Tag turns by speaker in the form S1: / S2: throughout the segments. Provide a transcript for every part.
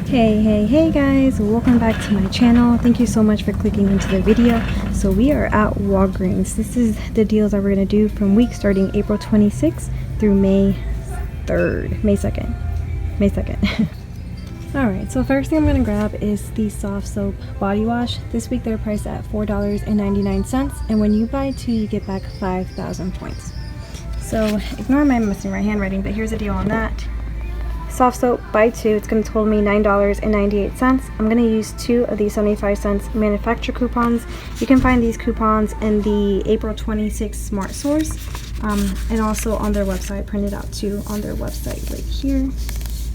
S1: Hey guys, welcome back to my channel. Thank you so much for clicking into the video. So we are at Walgreens. This is the deals that we're going to do from week starting April 26th through May 2nd. Alright, so first thing I'm going to grab is the soft soap body wash. This week they're priced at $4.99, and when you buy two you get back 5,000 points. So ignore my messing my handwriting, but here's the deal on that. Soft soap, buy two, it's going to total me $9.98. I'm going to use two of these 75-cent manufacturer coupons. You can find these coupons in the April 26th Smart Source, and also on their website, printed out too on their website right here.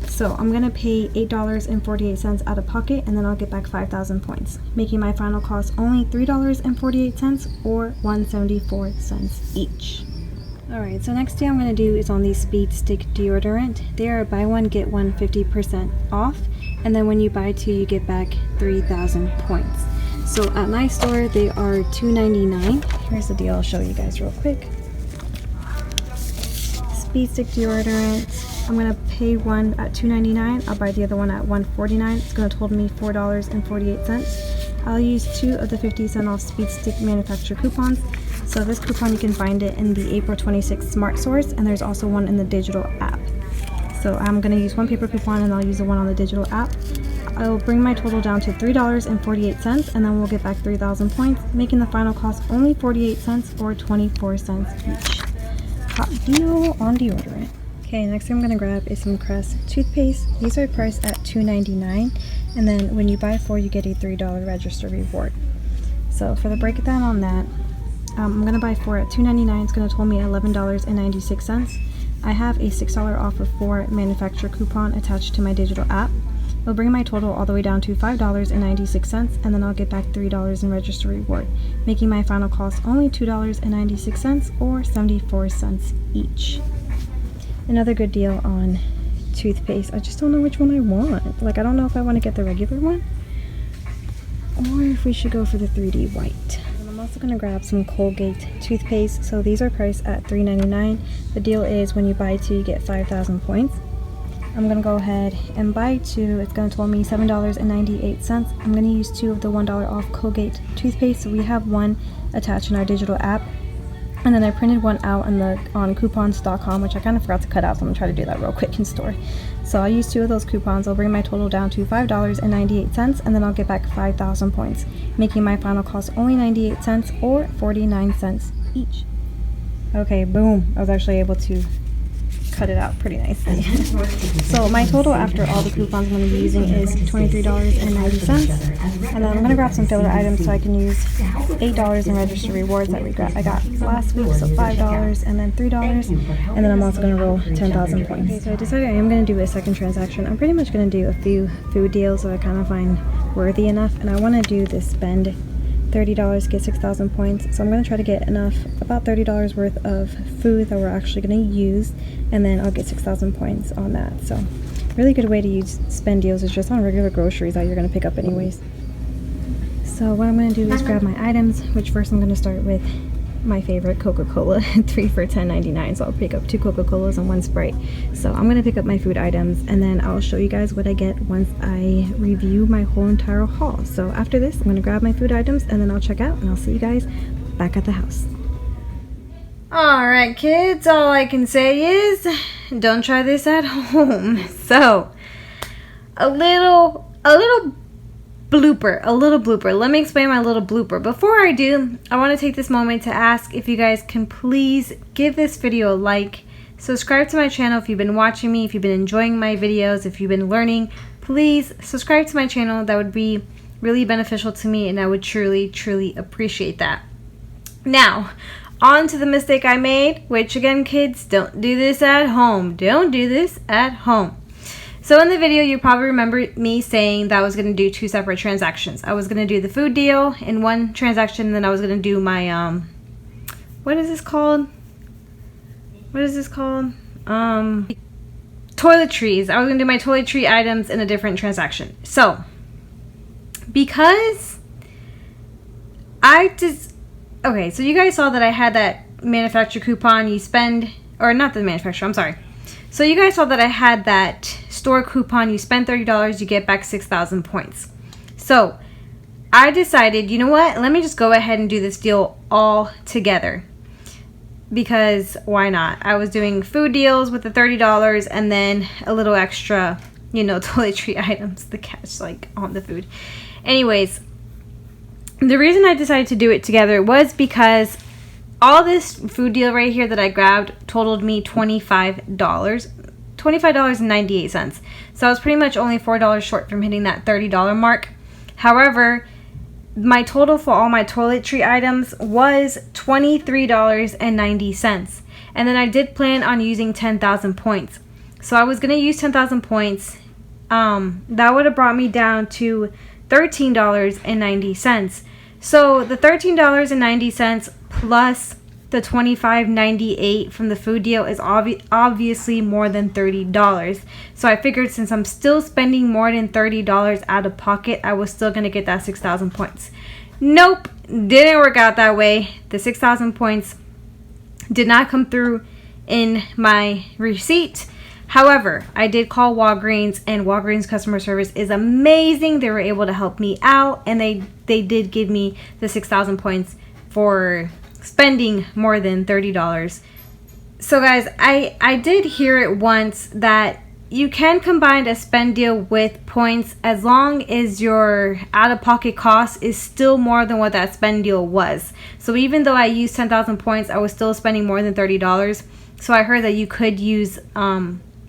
S1: So I'm going to pay $8.48 out of pocket, and then I'll get back 5,000 points, making my final cost only $3.48 or 174 cents each. Alright, so next thing I'm going to do is on the Speed Stick deodorant. They are buy one get one 50% off, and then when you buy two you get back 3,000 points. So at my store they are $2.99. Here's the deal, I'll show you guys real quick. Speed Stick deodorant, I'm going to pay one at $2.99. I'll buy the other one at $1.49. It's going to total me $4.48. I'll use two of the 50% off Speed Stick manufacturer coupons. So this coupon, you can find it in the April 26th Smart Source, and there's also one in the digital app. So I'm going to use one paper coupon and I'll use the one on the digital app. I'll bring my total down to $3.48, and then we'll get back 3,000 points, making the final cost only 48 cents or 24 cents each. Hot deal on deodorant. Okay, next thing I'm going to grab is some Crest toothpaste. These are priced at $2.99, and then when you buy four you get a $3 register reward. So for the breakdown on that, I'm going to buy four at $2.99. It's going to total me $11.96. I have a $6 off of four manufacturer coupon attached to my digital app. It'll bring my total all the way down to $5.96, and then I'll get back $3 in register reward, making my final cost only $2.96 or 74 cents each. Another good deal on toothpaste. I just don't know which one I want. Like, I don't know if I want to get the regular one or if we should go for the 3D white. I'm also going to grab some Colgate toothpaste. So these are priced at $3.99. The deal is when you buy two you get 5,000 points. I'm going to go ahead and buy two. It's going to total me $7.98. I'm going to use two of the $1 off Colgate toothpaste. So we have one attached in our digital app, and then I printed one out on coupons.com, which I kind of forgot to cut out, so I'm going to try to do that real quick in store. So I'll use two of those coupons. I'll bring my total down to $5.98, and then I'll get back 5,000 points, making my final cost only 98 cents or 49 cents each. Okay, boom. I was actually able to cut it out pretty nicely. So my total after all the coupons I'm going to be using is $23.90, and then I'm going to grab some filler items so I can use $8 in register rewards that I got last week, so $5 and then $3, and then I'm also going to roll 10,000 points. Okay, so I decided I am going to do a second transaction. I'm pretty much going to do a few food deals that I kind of find worthy enough, and I want to do this spend $30, get 6,000 points. So I'm going to try to get about $30 worth of food that we're actually going to use, and then I'll get 6,000 points on that. So really good way to use spend deals is just on regular groceries that you're going to pick up anyways. So what I'm going to do is grab my items, which first I'm going to start with my favorite, Coca-Cola, 3 for $10.99. So I'll pick up 2 Coca-Colas and 1 Sprite. So I'm going to pick up my food items, and then I'll show you guys what I get once I review my whole entire haul. So after this, I'm going to grab my food items, and then I'll check out, and I'll see you guys back at the house. Alright kids, all I can say is don't try this at home. So a little blooper. Let me explain my little blooper. Before I do, I want to take this moment to ask if you guys can please give this video a like, subscribe to my channel if you've been watching me, if you've been enjoying my videos, if you've been learning. Please subscribe to my channel. That would be really beneficial to me, and I would truly appreciate that. Now, on to the mistake I made, which again kids, don't do this at home. Don't do this at home. So in the video, you probably remember me saying that I was going to do 2 separate transactions. I was going to do the food deal in one transaction, and then I was going to do my, what is this called? Toiletries. I was going to do my toiletry items in a different transaction. So, because okay, so you guys saw that I had that manufacturer coupon. You spend, or not the manufacturer, I'm sorry. So you guys saw that I had that store coupon. You spend $30, you get back 6,000 points. So I decided, you know what? Let me just go ahead and do this deal all together. Because why not? I was doing food deals with the $30 and then a little extra, you know, toiletry items, the catch like on the food. Anyways, the reason I decided to do it together was because all this food deal right here that I grabbed totaled me $25.98. So I was pretty much only $4 short from hitting that $30 mark. However, my total for all my toiletry items was $23.90. And then I did plan on using 10,000 points. So I was going to use 10,000 points. That would have brought me down to $13.90. So the $13.90 plus the $25.98 from the food deal is obviously more than $30. So I figured since I'm still spending more than $30 out of pocket, I was still going to get that 6,000 points. Nope, didn't work out that way. The 6,000 points did not come through in my receipt. However, I did call Walgreens, and Walgreens customer service is amazing. They were able to help me out, and they did give me the 6,000 points for spending more than $30. So guys, I did hear it once that you can combine a spend deal with points as long as your out-of-pocket cost is still more than what that spend deal was. So even though I used 10,000 points, I was still spending more than $30. So I heard that you could use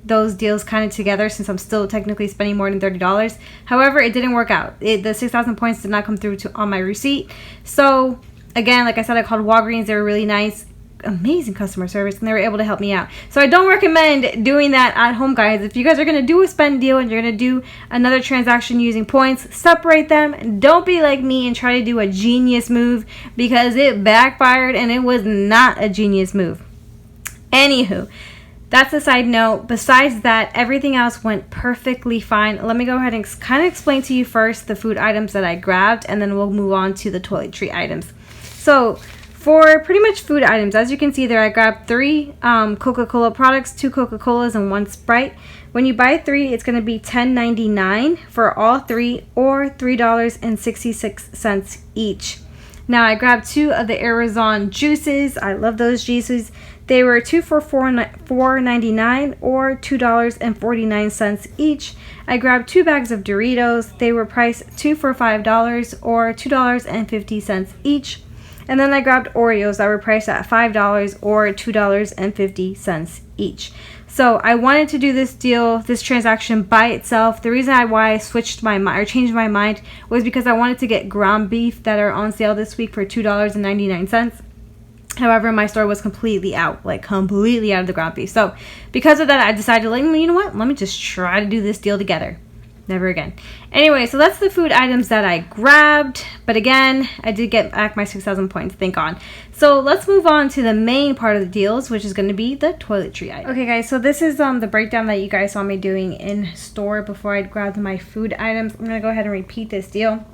S1: those deals kind of together since I'm still technically spending more than $30. However, it didn't work out. The 6,000 points did not come through on my receipt. So again, like I said, I called Walgreens. They were really nice, amazing customer service, and they were able to help me out. So I don't recommend doing that at home, guys. If you guys are going to do a spend deal and you're going to do another transaction using points, separate them. Don't be like me and try to do a genius move, because it backfired and it was not a genius move. Anywho, that's a side note. Besides that, everything else went perfectly fine. Let me go ahead and kind of explain to you first the food items that I grabbed, and then we'll move on to the toiletry items. So for pretty much food items, as you can see there, I grabbed 3 Coca-Cola products, 2 Coca-Colas and 1 Sprite. When you buy 3, it's going to be $10.99 for all 3, or $3.66 each. Now I grabbed 2 of the Arizona juices. I love those juices. They were 2 for $4.99 or $2.49 each. I grabbed 2 bags of Doritos. They were priced 2 for $5 or $2.50 each. And then I grabbed Oreos that were priced at $5 or $2.50 each. So I wanted to do this deal, this transaction by itself. The reason why I switched my mind or changed my mind was because I wanted to get ground beef that are on sale this week for $2.99. However, my store was completely out, like completely out of the ground beef. So because of that, I decided, like, you know what? Let me just try to do this deal together. Never again. Anyway, so that's the food items that I grabbed. But again, I did get back my 6,000 points, thank God. So let's move on to the main part of the deals, which is going to be the toiletry items. Okay, guys, so this is the breakdown that you guys saw me doing in store before I grabbed my food items. I'm going to go ahead and repeat this deal.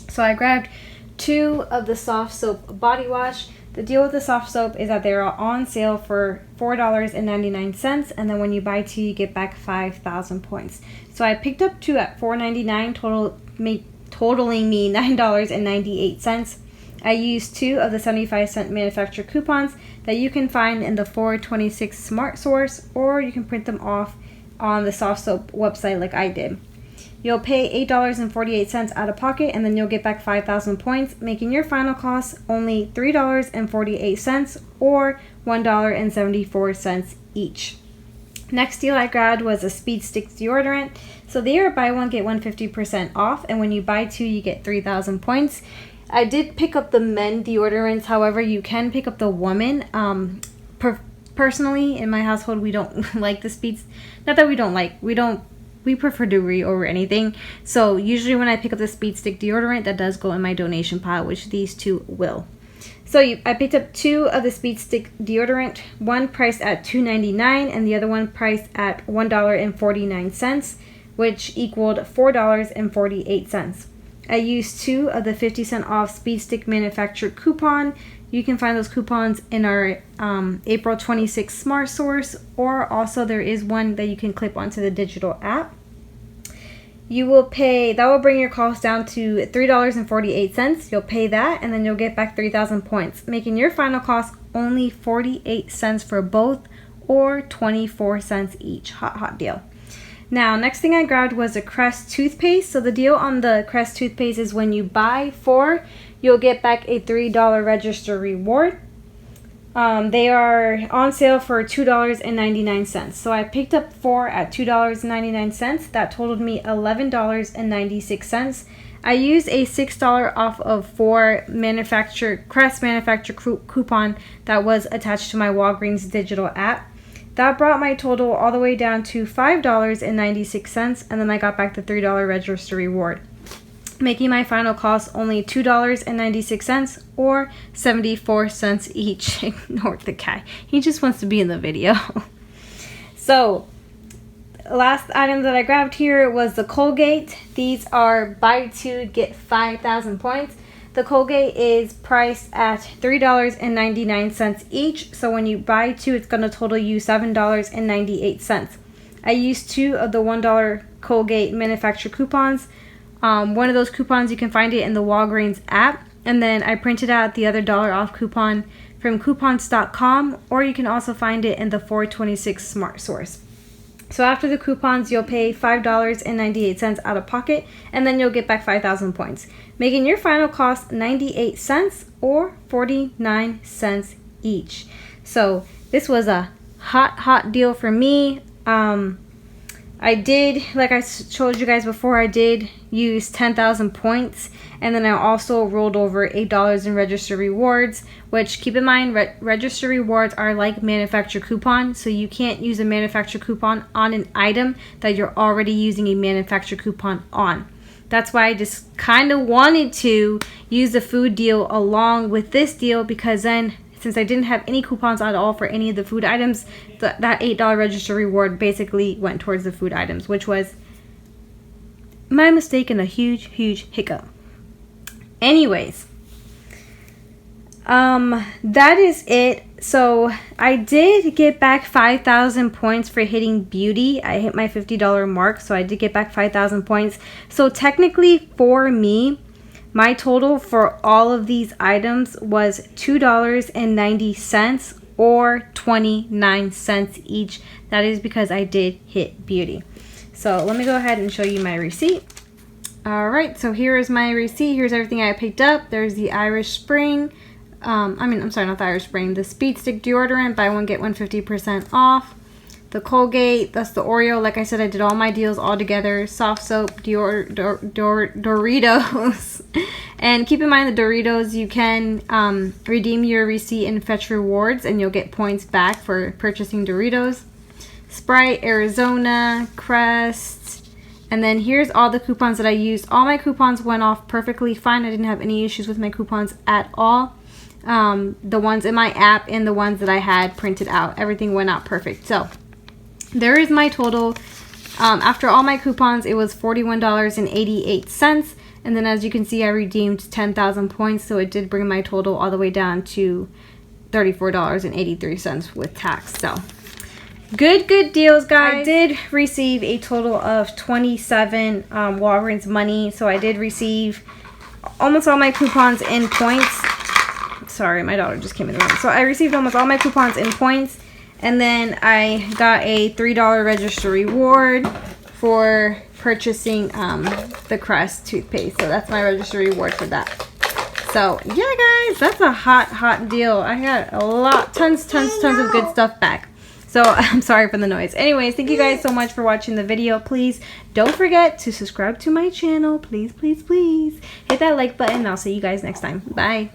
S1: So I grabbed 2 of the soft soap body wash. The deal with the soft soap is that they're on sale for $4.99, and then when you buy 2, you get back 5,000 points. So I picked up 2 at $4.99, totaling me $9.98. I used 2 of the 75-cent manufacturer coupons that you can find in the 426 Smart Source, or you can print them off on the soft soap website like I did. You'll pay $8.48 out of pocket, and then you'll get back 5,000 points, making your final cost only $3.48 or $1.74 each. Next deal I grabbed was a Speed Stick deodorant. So they are buy one, get one 50% off, and when you buy 2, you get 3,000 points. I did pick up the men deodorants, however, you can pick up the woman. Personally, in my household, we don't like the Speeds. Not that we don't like, we prefer Degree over anything. So usually when I pick up the Speed Stick deodorant, that does go in my donation pile, which these 2 will. So I picked up 2 of the Speed Stick deodorant, one priced at $2.99 and the other one priced at $1.49, which equaled $4.48. I used 2 of the 50-cent off Speed Stick manufacturer coupon You can find those coupons in our April 26th Smart Source, or also there is one that you can clip onto the digital app. You will pay, that will bring your cost down to $3.48. You'll pay that, and then you'll get back 3,000 points, making your final cost only 48 cents for both, or 24 cents each. Hot deal. Now, next thing I grabbed was a Crest toothpaste. So the deal on the Crest toothpaste is when you buy 4, you'll get back a $3 register reward. They are on sale for $2.99. So I picked up 4 at $2.99. That totaled me $11.96. I used a $6 off of 4 Crest manufacturer coupon that was attached to my Walgreens digital app. That brought my total all the way down to $5.96, and then I got back the $3 register reward, making my final cost only $2.96, or 74 cents each. Ignore the guy. He just wants to be in the video. So, last item that I grabbed here was the Colgate. These are buy 2, get 5,000 points. The Colgate is priced at $3.99 each. So when you buy 2, it's going to total you $7.98. I used 2 of the $1 Colgate manufacturer coupons. One of those coupons, you can find it in the Walgreens app. And then I printed out the other $1 off coupon from coupons.com, or you can also find it in the 426 Smart Source. So after the coupons, you'll pay $5.98 out of pocket, and then you'll get back 5,000 points, making your final cost 98 cents, or 49 cents each. So this was a hot deal for me. I did, like I showed you guys before, I did use 10,000 points, and then I also rolled over $8 in register rewards, which, keep in mind, register rewards are like manufacturer coupon, so you can't use a manufacturer coupon on an item that you're already using a manufacturer coupon on. That's why I just kind of wanted to use the food deal along with this deal, because then, since I didn't have any coupons at all for any of the food items, that $8 register reward basically went towards the food items, which was my mistake and a huge hiccup. Anyways, that is it. So I did get back 5,000 points for hitting beauty. I hit my $50 mark, so I did get back 5,000 points. So technically for me, my total for all of these items was $2.90, or 29 cents each. That is because I did hit beauty. So let me go ahead and show you my receipt. Alright, so here is my receipt. Here's everything I picked up. There's the Irish Spring. I'm sorry, not the Irish Spring. The Speed Stick deodorant, buy one get one 50% off. The Colgate, that's the Oreo. Like I said, I did all my deals all together. Soft soap, Doritos. And keep in mind the Doritos, you can redeem your receipt and fetch rewards, and you'll get points back for purchasing Doritos. Sprite, Arizona, Crest. And then here's all the coupons that I used. All my coupons went off perfectly fine. I didn't have any issues with my coupons at all. The ones in my app and the ones that I had printed out. Everything went out perfect. So there is my total. After all my coupons, it was $41.88. And then as you can see, I redeemed 10,000 points. So it did bring my total all the way down to $34.83 with tax. So good deals, guys. I did receive a total of 27 Walgreens money. So I did receive almost all my coupons in points. Sorry, my daughter just came in the room. So I received almost all my coupons in points. And then I got a $3 register reward for purchasing the Crest toothpaste. So that's my register reward for that. So yeah, guys, that's a hot deal. I got a lot, tons of good stuff back. So I'm sorry for the noise. Anyways, thank you guys so much for watching the video. Please don't forget to subscribe to my channel. Please hit that like button. I'll see you guys next time. Bye.